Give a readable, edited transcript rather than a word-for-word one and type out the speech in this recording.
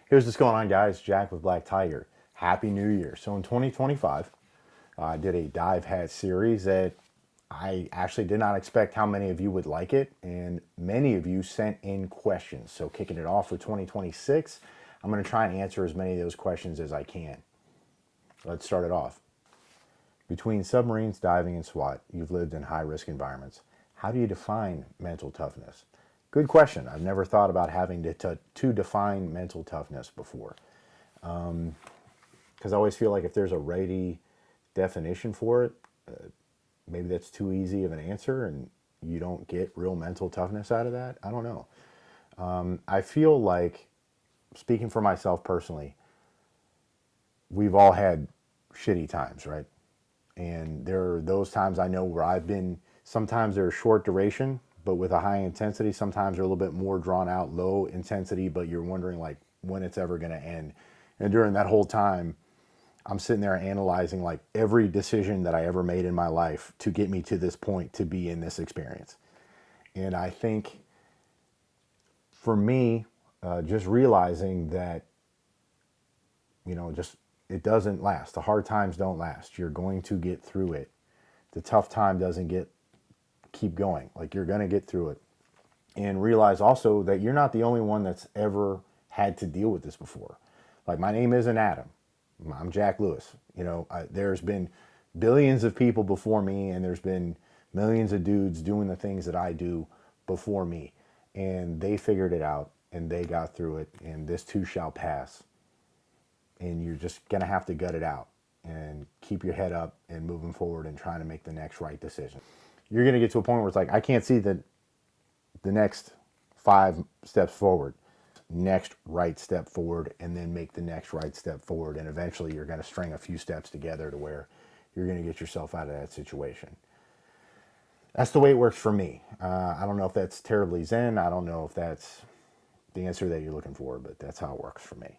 Here's what's going on, guys. Jack with Black Tiger. Happy New Year. So in 2025, I did a dive hat series that I actually did not expect how many of you would like it, and many of you sent in questions. So kicking it off for 2026, I'm going to try and answer as many of those questions as I can. Let's start it off. Between submarines, diving, and SWAT, you've lived in high-risk environments. How do you define mental toughness? Good question. I've never thought about having to define mental toughness before. Because I always feel like if there's a ready definition for it, maybe that's too easy of an answer and you don't get real mental toughness out of that. I don't know. I feel like, speaking for myself personally, we've all had shitty times, right? And there are those times I know where I've been, sometimes they're short duration, but with a high intensity. Sometimes they're a little bit more drawn out, low intensity, but you're wondering like when it's ever going to end. And during that whole time, I'm sitting there analyzing like every decision that I ever made in my life to get me to this point to be in this experience. And I think for me, just realizing that, just it doesn't last. The hard times don't last. You're going to get through it. The tough time doesn't keep going. Like you're going to get through it. And realize also that you're not the only one that's ever had to deal with this before. Like my name isn't Adam. I'm Jack Lewis. There's been billions of people before me, and there's been millions of dudes doing the things that I do before me. And they figured it out, and they got through it, and this too shall pass. And you're just going to have to gut it out and keep your head up and moving forward and trying to make the next right decision. You're going to get to a point where it's like, I can't see the next 5 steps forward. Next right step forward, and then make the next right step forward, and eventually you're going to string a few steps together to where you're going to get yourself out of that situation. That's the way it works for me. I don't know if that's terribly zen. I don't know if that's the answer that you're looking for, but that's how it works for me.